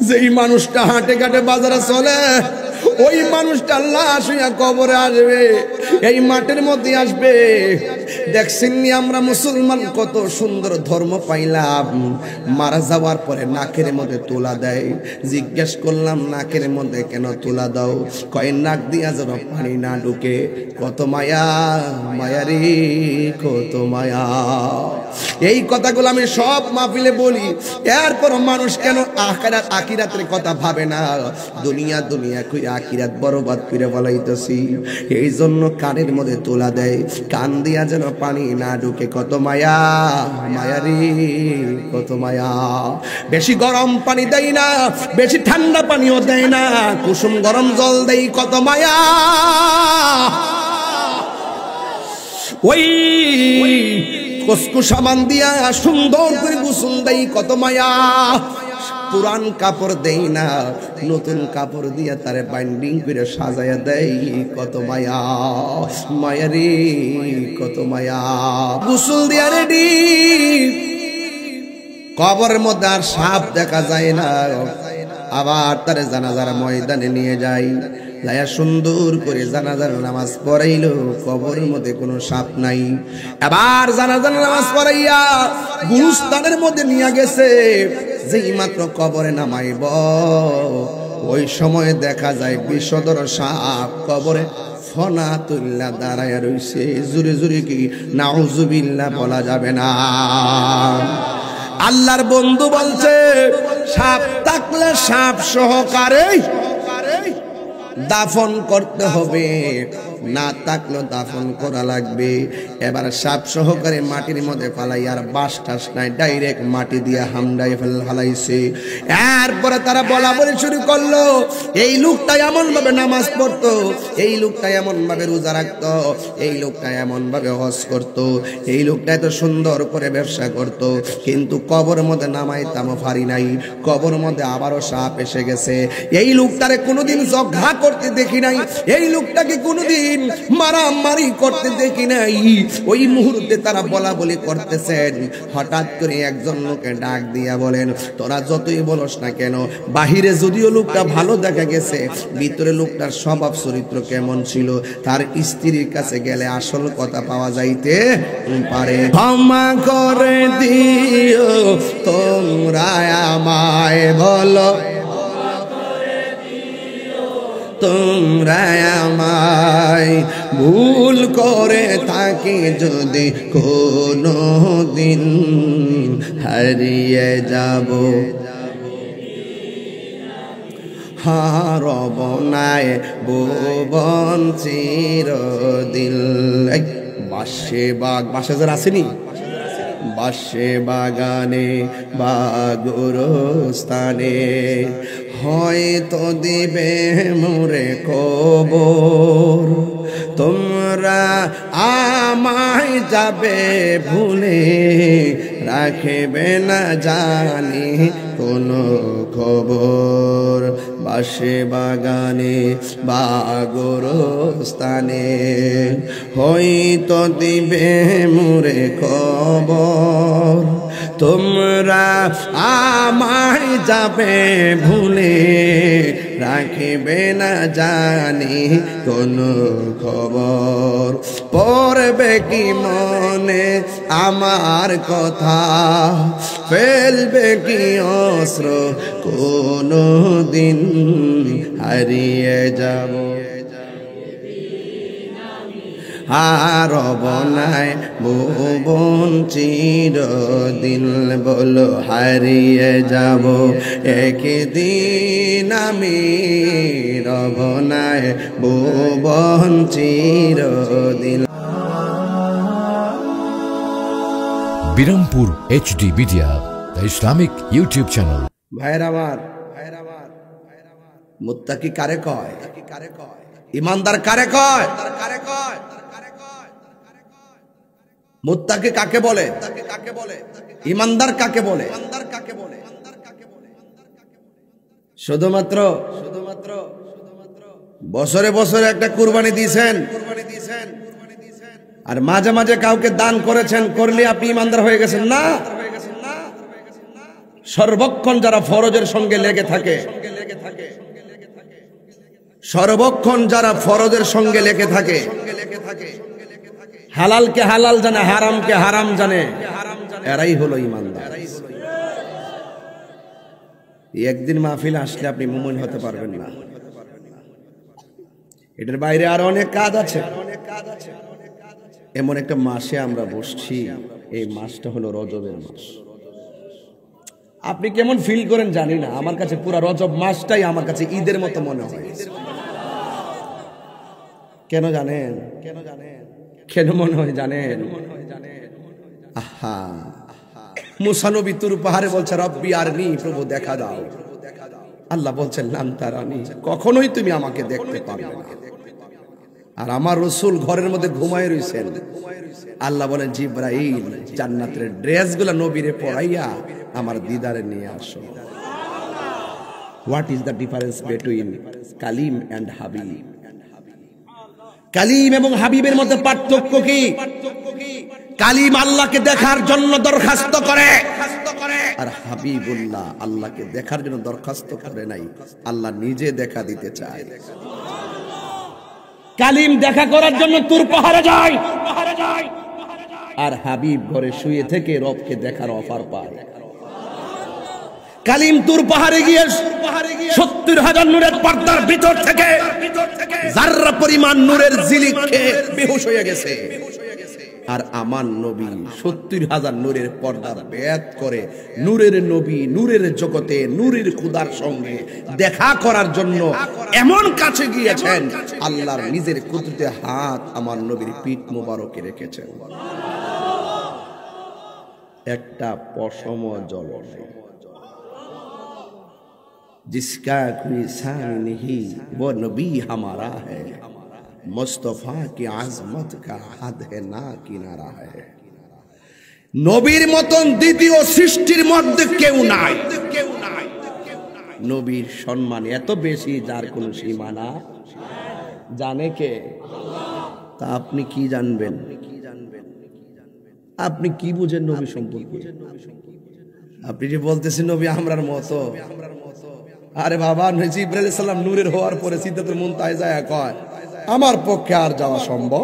যেই মানুষটা হাঁটে ঘাটে বাজারে চলে ওই মানুষটা লাশ হইয়া কবরে আসবে, এই মাটির মধ্যে আসবে। দেখছেন আমরা মুসলমান কত সুন্দর ধর্ম পাইলাম, মারা যাওয়ার পরে নাকের মধ্যে তুলা দেয়। জিজ্ঞেস করলাম নাকের মধ্যে কেন তুলা দাও? কয় নাক দিয়া যেন পানি না ঢুকে। কত মায়া মায়ারি কত মায়া। এই কথাগুলো আমি সব মাহফিলে বলি, এরপর মানুষ কেন আখিরাতের কথা ভাবে না? দুনিয়া দুনিয়া কই আখিরাত বরবাদ করে বলাইতেছি। এই জন্য কানের মধ্যে তোলা দেয়, কান দিয়া যেন পানি না ঢুকে। কত মায়া মায়ারি কত মায়া। বেশি গরম পানি দেয় না, বেশি ঠান্ডা পানিও দেয় না, কুসুম গরম জল দেয়। কত মায়া। ওই কসকু সাবান দিয়া সুন্দর করে গোসল দেই। কত মায়া। পুরান কাপড় দেই না, নতুন কাপড় দিয়া তারে বাইন্ডিং করে সাজায়া দেই। কত মায়া মায়ারি কত মায়া। গোসল দিয়া রেডি, কবরের মধ্যে আর সাপ দেখা যায় না। আবার তারে জানাজার ময়দানে নিয়ে যাই, লায়া সুন্দর করে জানাজার নামাজ পড়াইল, কবরের মধ্যে কোনো সাপ নাই। এবার জানাজার নামাজ পড়াইয়া গুরুস্থানের মধ্যে নিয়ে গেছে। যেই মাত্র কবরে নামাইব ওই সময় দেখা যায় বিষধর সাপ কবরে ফনা তুল্লা দাঁড়ায় রইছে। জুরে জুরে কি নাউজুবিল্লাহ বলা যাবে না। আল্লাহর বন্ধু বলছে সাপ থাকলে সাপ সহকারে দাফন করতে হবে, না থাকলে দাফন করা লাগবে। এবার সাপ সহকারে মাটির মধ্যে ফালাই, আর বাস টাস নাই, ডাইরেক্ট মাটি দিয়ে হামডাই ফেলাইছে। এরপরে তারা বলা বলে শুরু করলো, এই লোকটা এমন ভাবে নামাজ পড়তো, এই লোকটা এমন ভাবে রোজা রাখতো, এই লোকটা এমন ভাবে হজ করতো, এই লোকটা এত সুন্দর করে ব্যবসা করতো, কিন্তু কবরের মধ্যে নামাইতাম পারি নাই। কবরের মধ্যে আবারও সাপ এসে গেছে। এই লোকটারে কোনোদিন জঘা করতে দেখি নাই, এই লোকটাকে কোনোদিন মারামারি করতে দেখি নাই। ওই মুহূর্তে তারা বলা বলি করতেছেন। হঠাৎ করে একজন লোকে ডাক দিয়া বলেন, তোরা যতই বলস না কেন, বাহিরে যদিও লোকটা ভালো দেখা গেছে, ভিতরে লোকটার স্বভাব চরিত্র কেমন ছিল তার স্ত্রীর কাছে গেলে আসল কথা পাওয়া যাইতে পারে। ক্ষমা করে দিও তোমরা আমায়, বলো তোমরা আমায়, ভুল করে থাকি যদি কোনো দিন, হারিয়ে যাব হারব নাই ভুবন চিরদিন। বাসে বাগ, বাসে যারা আসেনি, বাসে বাগানে বা গোরস্থানে হয়তো দিবে মোরে কবর। তোমরা আমায় যাবে ভুলে, রাখবে না জানি কোনো খবর। বাসে বাগানে বা গোরস্থানে হয়তো দিবে মোরে খবর। তোমরা আমায় যাবে ভুলে, রাখবে না জানি কোনো খবর। পড়বে কি মনে আমার কথা, ফেলবে কি অস্ত্র কোনো দিন, হারিয়ে যাব হারব নাই ভুবন চিরদিন। বলো হারিয়ে যাব একদিন আমি, রব নাই ভুবন চিরদিন। Birampur HD media, the Islamic YouTube channel. ভাইরা আমার, মুত্তাকি কারে কয়? ইমানদার কারে কয়? মুত্তাকি কাকে বলে? ইমানদার কাকে বলে? শুধুমাত্র বছরে বছরে একটা কুরবানি দিয়েছেন, আর মাঝে মাঝে কাউকে দান করেছেন, করলে আপনি ইমানদার হয়ে গেছেন না। সর্বক্ষণ যারা ফরজের সঙ্গে লেগে থাকে, সর্বক্ষণ যারা ফরজের সঙ্গে লেগে থাকে, হালালকে হালাল জানে, হারামকে হারাম জানে, এরাই হলো ইমানদার। একদিন মাহফিল আসলে আপনি মুমিন হতে পারবেন না। এটার বাইরে আরো অনেক কাজ আছে। এমন একটা মাসে আমরা বসছি, এই মাসটা হলো রজবের মাস। আপনি কেমন ফিল করেন জানি না, আমার কাছে পুরো রজব মাসটাই আমার কাছে ঈদের মতো মনে হয়। কেন জানেন? কেন মনে হয় জানেন? আহা, মুসা নবী তুর পাহাড়ে বলছে রব্বি আরনি, প্রভু দেখা দাও। আল্লাহ বলছেন লান তারানি, কখনোই তুমি আমাকে দেখতে পারবে না। আর আমার রাসূল ঘরের মধ্যে ঘুমায় রইছেন। আল্লাহ বলেন জিবরাইল, জান্নাতের ড্রেসগুলো নবীরে পরাইয়া আমার দিদারে নিয়ে আসো। What is the difference between Kalim and Habib? Kalim এবং হাবিবের মধ্যে পার্থক্য কি? কালিম আল্লাহকে দেখার জন্য দরখাস্ত করে, আর হাবিবুল্লাহ আল্লাহকে দেখার জন্য দরখাস্ত করে নাই, আল্লাহ নিজে দেখা দিতে চায়। কালিম দেখা করার জন্য তুর পাহাড়ে যায়, আর হাবিব ঘরে শুয়ে থেকে রবকে দেখার অফার পায়। কালিম তুর পাহাড়ে গিয়ে ৭০,০০০ নূরের পর্দার ভিতর থেকে যাররা পরিমাণ নূরের ঝিলিক খেয়ে বেহুশ হয়ে গেছে। আর আমার নবী ৭০,০০০ নূরের পর্দা ভেদ করে নূরের নবী, নূরের জগতে, নূরের খুদার সঙ্গে দেখা করার জন্য এমন কাছে গিয়েছেন, আল্লাহর নিজের কুদরতে হাত আমার নবীর পিঠ মোবারকে রেখেছেন। একটা পশম জল নেই। जिसका कोई सान नहीं वो नबी हमारा है, मुस्तफा की आजमत का हद है ना किनारा है। নবীর মতন দ্বিতীয় সৃষ্টির মধ্যে কেউ নাই। নবীর সম্মান এত বেশি যার কোনো সীমানা জানে কে? তা আপনি কি জানবেন? আপনি কি বুঝেন নবী সম্পর্কে? আপনি যে বলতেছেন নবী আমরার মতো, আরে বাবা, জিবরাইল আলাইহিস সালাম নূরের হওয়ার পরে সিদরাতুল মুনতাহায় যায় কয় আমার পক্ষে আর যাওয়া সম্ভব।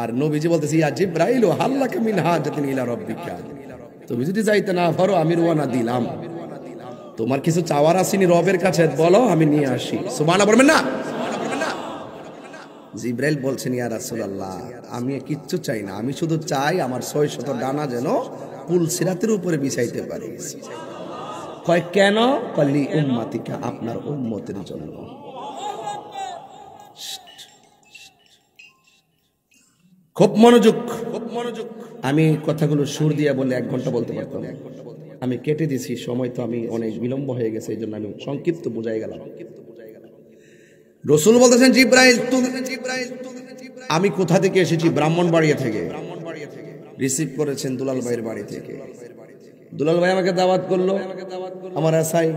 আর নবীজি বলতেছে ইয়া জিবরাইল হাল্লাকা মিন হাজাতিন ইলা রাব্বিকা, তুমি যদি যাইতে না পারো আমি রওনা দিলাম, তোমার কিছু চাওয়ার আসেনি রবের কাছে, বলো আমি নিয়ে আসি। সুবহানাল্লাহ বলবেন না? জিবরাইল বলছেন ইয়া রাসূলুল্লাহ আমি কিচ্ছু চাই না, আমি শুধু চাই আমার ৬০০ ডানা যেন পুল সিরাতের উপরে বিছাইতে পারি। কয় কেন? কলি উম্মতিকা, আপনার উম্মতের জন্য। খুব মনোযোগ, খুব মনোযোগ। আমি কথাগুলো সুর দিয়ে বলে ১ ঘন্টা বলতে পারতাম, আমি কেটে দিছি, সময় তো আমি অনেক বিলম্ব হয়ে গেছে, এই জন্য আমি সংক্ষিপ্ত বুঝাই গেলাম। রাসূল বলতেছেন জিবরাইল আমি কোথা থেকে এসেছি? ব্রাহ্মণবাড়িয়া থেকে। রিসিভ করেছেন দুলাল ভাইয়ের বাড়ি থেকে। দুলাল ভাই আমাকে দাওয়াত করলো, আমার আসাই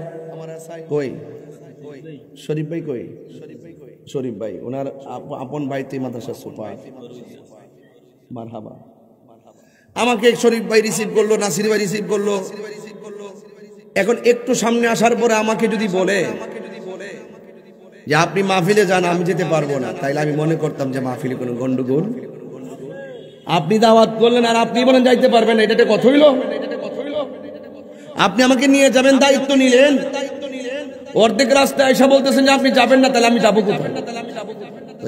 কই শরীফ ভাই কই? শরীফ ভাই ওনার আপন ভাই তে মাদ্রাসা সুপার। মারহাবা। আমাকে শরীফ ভাই রিসিভ করলো, নাসির ভাই রিসিভ করলো। এখন একটু সামনে আসার পরে আমাকে যদি বলে যে আপনি মাহফিলে যান, আমি যেতে পারবো না, তাইলে আমি মনে করতাম যে মাহফিলে কোনো গন্ডগোল। আপনি দাওয়াত করলেন আর আপনি বলেন যাইতে পারবেন না, এটা কথা হইল? আপনি আমাকে নিয়ে যাবেন, দায়িত্ব নিলেন, অর্ধেক রাস্তায় আয়েশা বলতেছেন যে আপনি যাবেন না, তাহলে আমি যাবো কোথায়?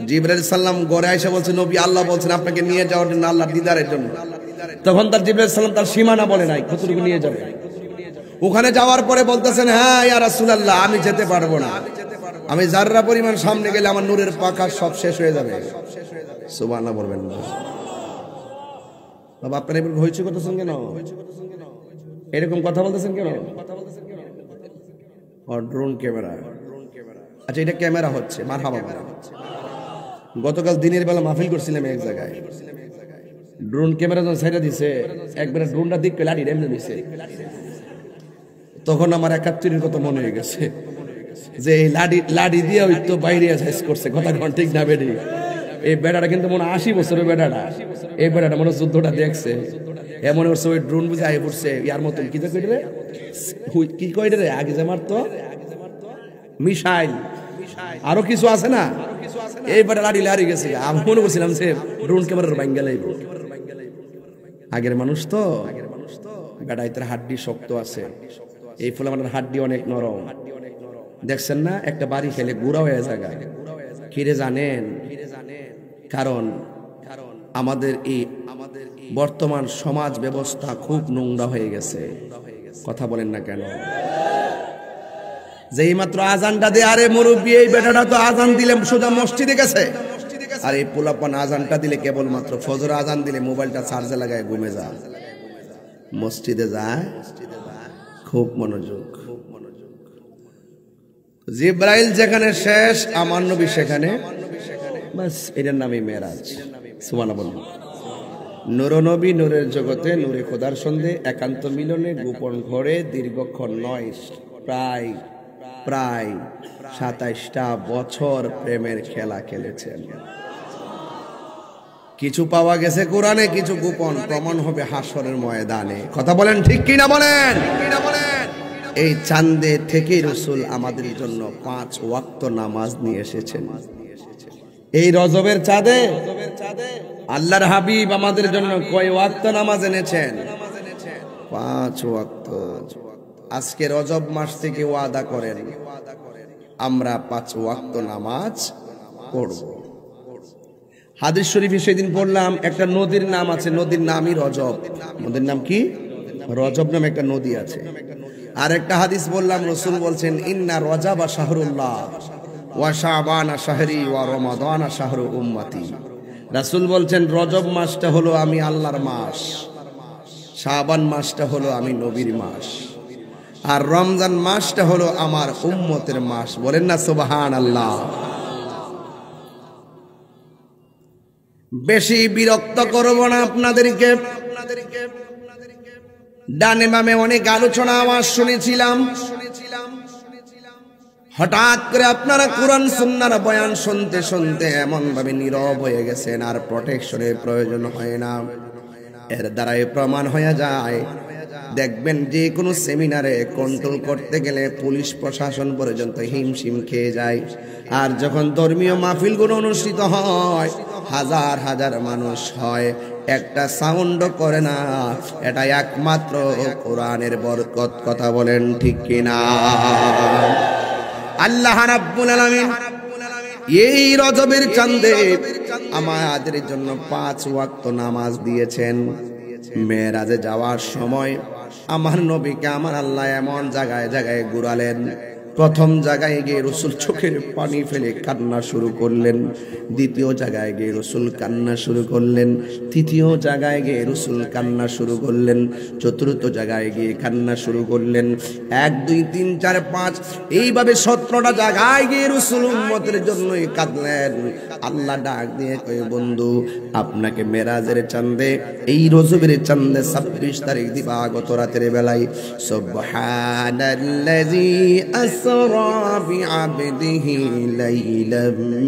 জিবরাইল সাল্লাম ঘরে আয়েশা বলছে নবী আল্লাহ বলছেন আপনাকে নিয়ে যাওয়ার জন্য, আল্লাহর দিদারের জন্য। তখন তার জিবরাইল সাল্লাম তার সীমানা বলে নাই, কতটুকু নিয়ে যাবে। ওখানে যাওয়ার পরে বলতেছেন হ্যাঁ ইয়া রাসূলুল্লাহ আমি যেতে পারবো না, আমি যাররা পরিমাণ সামনে গেলে আমার নূরের পাখা সব শেষ হয়ে যাবে। সুবহানাল্লাহ বলবেন না? বাবা আপনারা এবার হইছে করতেছেন কেন? এরকম কথা বলতেছেন কেন? Drone camera. আচ্ছা এটা ক্যামেরা হচ্ছে, মারহাবা। গতকাল দিনের বেলা মাহফিল করছিলাম এক জায়গায়, ড্রোন ক্যামেরা যখন সাইডা দিছে, একবারে ড্রোনটা দিক লাড়ি এমনি দিছে। তখন আমার ৭১-এর কথা মনে হয়ে গেছে যে এই লাড়ি দিয়ে ওই তো বাইরে সাইজ করছে। কথা ঠিক না বেডি? এই বেড়াটা কিন্তু মনে ৮০ বছরের বেড়াটা, এই বেড়াটা মনে যুদ্ধটা দেখছে। এমন করছে ওই ড্রোন বুঝে আগে পড়ছে ইয়ার মতন কি কইরে রে, কি কইরে রে আগে যে মারতো মিসাইল, আরো কিছু আছে না, এইবার লাড়ি লাড়ি গেছে। আমি মনে করছিলাম যে ড্রোন ক্যামেরার বাইঙ্গা লাইব। আগের মানুষ তো বেড়াই তার হাড্ডি শক্ত আছে, এই ফলে আমাদের হাড্ডি অনেক নরম। দেখছেন না একটা বাড়ি খেলে গুড়া হয়ে জায়গা, কিরে জানেন? কারণ আমাদের এই বর্তমান সমাজ ব্যবস্থা খুব নোংরা হয়ে গেছে। কথা বলেন না কেন? যেই মাত্র আজানটা দিয়ে, আরে মুরব্বী এই বেটাটা তো আজান দিলে সোজা মসজিদে গেছে, আর এই পোলাপান আজানটা দিলে কেবলমাত্র ফজর আজান দিলে মোবাইলটা চার্জে লাগায় ঘুমে যায়, মসজিদে যায় খুব মনোযোগ। জিব্রাইল যেখানে শেষ, আমার নবী সেখানে, বাস এটার নামই মেরাজ। সুবহানাল্লাহ। নূর নবী নূরের জগতে, নূরে খোদার সন্ধে, একান্ত মিলনে, গোপন ঘরে দীর্ঘক্ষণ নয়, প্রায় 27টা বছর প্রেমের খেলা খেলেছেন। কিছু পাওয়া গেছে কোরআনে, কিছু গোপন প্রমাণ হবে হাসরের ময়দানে। কথা বলেন ঠিক কিনা বলেন? এই চাঁদে থেকে রাসূল আমাদের জন্য 5 ওয়াক্ত নামাজ নিয়ে এসেছেন। এই রজবের চাঁদে আল্লাহর হাবিব আমাদের জন্য কয় ওয়াক্ত নামাজ এনেছেন? 5 ওয়াক্ত। আজকে রজব মাস থেকে ওয়াদা করেন আমরা 5 ওয়াক্ত নামাজ পড়ব। হাদিস শরীফে সেদিন পড়লাম একটা নদীর নাম আছে, নদীর নামই রজব। নদীর নাম কি? রজব নামে একটা নদী আছে। আর একটা হাদিস বললাম, রাসূল বলছেন ইন্না রজাবা শাহরুল্লাহ ওয়া শাবানা শাহরি ওয়া রমাদানা শাহরু উম্মতি। রাসূল বলছেন রজব মাসটা হলো আমি আল্লাহর মাস, শাবান মাসটা হলো আমি নবীর মাস, আর রমজান মাসটা হলো আমার উম্মতের মাস। বলেন না সুবহানাল্লাহ। বেশি বিরক্ত করব না আপনাদেরকে। ডানে বামে অনেক আলোচনা আওয়াজ শুনেছিলাম, হঠাৎ করে আপনারা কোরআন সুন্নাহর বয়ান শুনতে শুনতে এমন ভাবে নীরব হয়ে গেছেন, আর প্রোটেকশনের প্রয়োজন হয় না। এর দ্বারাই প্রমাণ হয়ে যায়, দেখবেন যে কোনো সেমিনারে কন্ট্রোল করতে গেলে পুলিশ প্রশাসন পর্যন্ত হিমশিম খেয়ে যায়। আর যখন ধর্মীয় মাহফিলগুলো অনুষ্ঠিত হয়, হাজার হাজার মানুষ হয়, একটা সাউন্ড করে না। এটা একমাত্র কোরআনের বরকত। কথা বলেন ঠিক কিনা? আল্লাহ রাব্বুল আলামিন এই রজবের চাঁদে আমাদের জন্য 5 ওয়াক্ত নামাজ দিয়েছেন। মেরাজে যাওয়ার সময় আমার নবীকে আমার আল্লাহ এমন জায়গায় জায়গায় ঘুরালেন। প্রথম জায়গায় গিয়ে রাসূল চোখের পানি ফেলে কান্না শুরু করলেন, দ্বিতীয় জায়গায় গিয়ে রাসূল কান্না শুরু করলেন, তৃতীয় জায়গায় গিয়ে রাসূল কান্না শুরু করলেন, চতুর্থ জায়গায় গিয়ে কান্না শুরু করলেন। 1 2 3 4 5 এইভাবে 17টা জায়গায় গিয়ে রাসূল উম্মতের জন্যই কাঁদলেন। আল্লাহ ডাক দিয়ে কয়, বন্ধু আপনাকে মেরাজের চাঁদে, এই রজবের চাঁদে 26 তারিখ দিবাগত রাতের বেলায় সুবহানাল্লাযী أسرى بعبده ليلا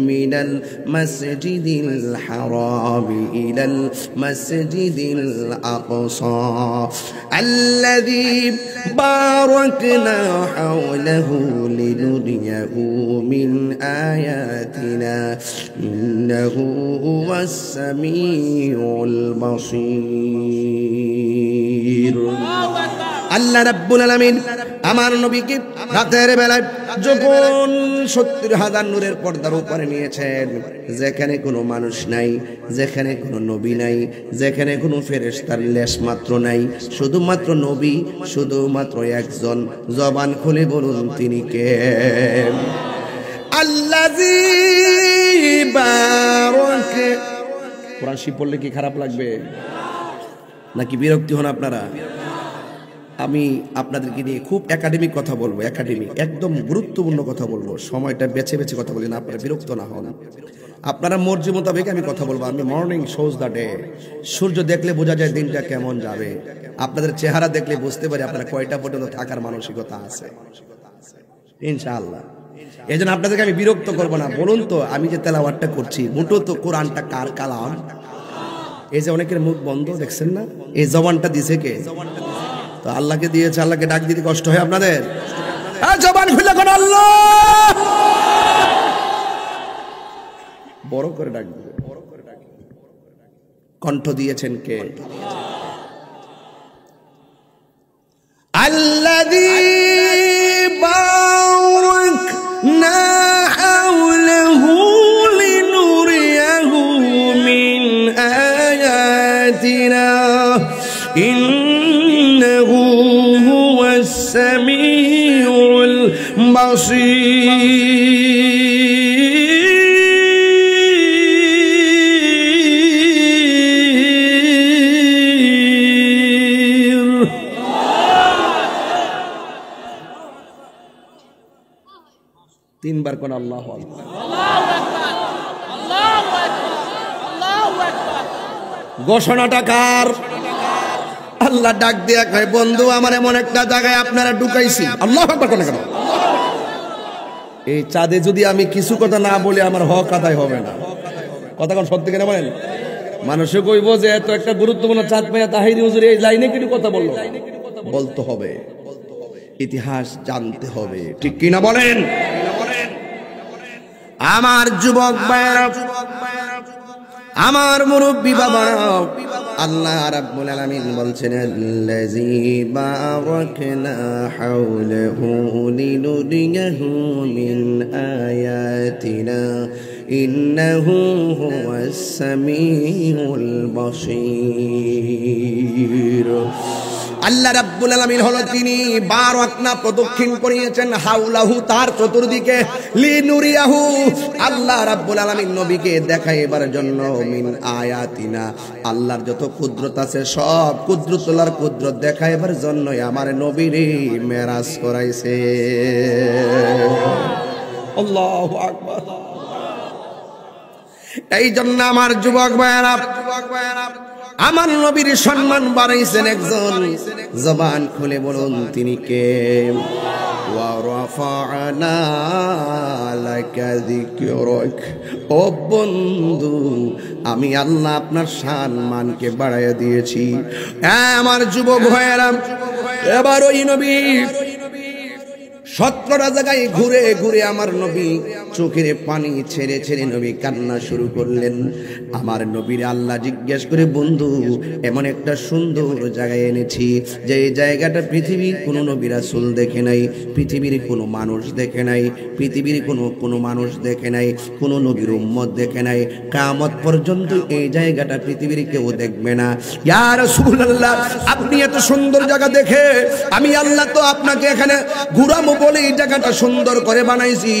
من المسجد الحرام إلى المسجد الأقصى الذي باركنا حوله لنريه من آياتنا إنه هو السميع البصير। আল্লাহ রাব্বুল আলামিন আমার নবীকে রাতের বেলায় যখন 70,000 নূরের পর্দার উপরে নিয়েছেন, যেখানে কোনো মানুষ নাই, যেখানে কোনো নবী নাই, যেখানে কোনো ফেরেশতার লেশ মাত্র নাই, শুধুমাত্র নবী, শুধুমাত্র একজন। জবান খুলে বলুন তিনি কে? আল্লাযী বারাক। কোরআন শরীফ পড়লে কি খারাপ লাগবে নাকি বিরক্তি হন আপনারা? আমি আপনাদেরকে নিয়ে খুব একাডেমিক কথা বলবো, একাডেমিক একদম গুরুত্বপূর্ণ কথা বলবো। সময়টা বেছে বেছে কথা বলি না, আপনারা বিরক্ত না হন। আপনারা মর্জি মোতাবেক আমি কথা বলবো। আমি মর্নিং শোজ দ্য ডে। সূর্য দেখলে বোঝা যায় দিনটা কেমন যাবে। আপনাদের চেহারা দেখলে বুঝতে পারি আপনারা কয়টা পর্যন্ত থাকার মানসিকতা আছে ইনশাআল্লাহ। এই জন্য আপনাদেরকে আমি বিরক্ত করবো না। বলুন তো, আমি যে তেলাওয়াতটা করছি, মোটো তো কোরআনটা কার কালাম? এই যে অনেকের মুখ বন্ধ দেখছেন না, এই জবানটা দিছে কে? তো আল্লাহকে দিয়েছে। আল্লাহকে ডাক দিতে কষ্ট হয় আপনাদের? জবান খুলে কোন আল্লাহ বড় করে ডাক দিবে। কণ্ঠ দিয়েছেন কে? আল্লাযী বারাকনা হাওলাহু লিনুরিয়াহু মিন আয়াতিনা ইন্নাহু হুয়াস সামিউল বাসীর। তিনবার কোন আল্লাহু আকবার। ঘোষণাটা কার? আল্লাহ ডাক দিয়া কয়, বন্ধু আমার এমন একটা জায়গায় আপনারা ঢুকাইছি। আল্লাহু আকবার কোন কেন? এই চাঁদে যদি আমি কিছু কথা না বলি আমার হক আদায় হবে না। কথা কোন সত্যি কেন বলেন? মানুষে কইব যে এত একটা গুরুত্বপূর্ণ চাঁদ পাইয়া তাহিরি হুজুর এই লাইনে কিছু কথা বললো। বলতে হবে, ইতিহাস জানতে হবে, ঠিক কিনা বলেন? আমার যুবক ভাইরা, আমার মুরব্বী বাবারা, আল্লাহ রাব্বুল আলামিন বলছেন আল্লাযী বারাকনা হাওলাহু লিনুরিয়াহু মিন আয়াতিনা ইন্নাহু হুয়াস সামিউল বাসীর। আল্লাহ রাব্বুল আলামিন হলো তিনি বারাকনা প্রদক্ষিণ করিয়েছেন হাওলাহু তার চতুর্দিকে লিনুরিয়াহু আল্লাহ রাব্বুল আলামিন নবীকে দেখাইবার জন্য মিন আয়াতিনা আল্লাহর যত কুদরত আছে সব কুদরতুল্লাহর কুদরত দেখাইবার জন্যই আমার নবীরে মেরাজ করাইছে। আল্লাহু আকবার। এই জন্য আমার যুবক ভাইরা, আমার নবীর সম্মান বাড়াইছেন একজন। জবান খুলে বলুন তিনি কে? ওয়া রাফা'না লাকা যিকরাক। ও বন্ধু, আমি আল্লাহ আপনার সম্মানকে বাড়াইয়া দিয়েছি। আমার যুবক ভাইরা, এবার ওই নবী 17টা জায়গায় ঘুরে ঘুরে আমার নবী চোখের পানি ছেড়ে ছেড়ে নবী কান্না শুরু করলেন। আমার নবীর আল্লাহ জিজ্ঞেস করে, বন্ধু এমন একটা সুন্দর জায়গায় এনেছি যে এই জায়গাটা পৃথিবীর কোনো নবী রাসূল দেখে নাই, পৃথিবীর কোনো মানুষ দেখে নাই, পৃথিবীর কোনো মানুষ দেখে নাই, কোনো নবীর উম্মত দেখে নাই, কিয়ামত পর্যন্ত এই জায়গাটা পৃথিবীর কেউ দেখবে না। ইয়া রাসূলুল্লাহ, আপনি এত সুন্দর জায়গা দেখে আমি আল্লাহ তো আপনাকে এখানে ঘুরাবো বলে এই জায়গাটা সুন্দর করে বানাইছি।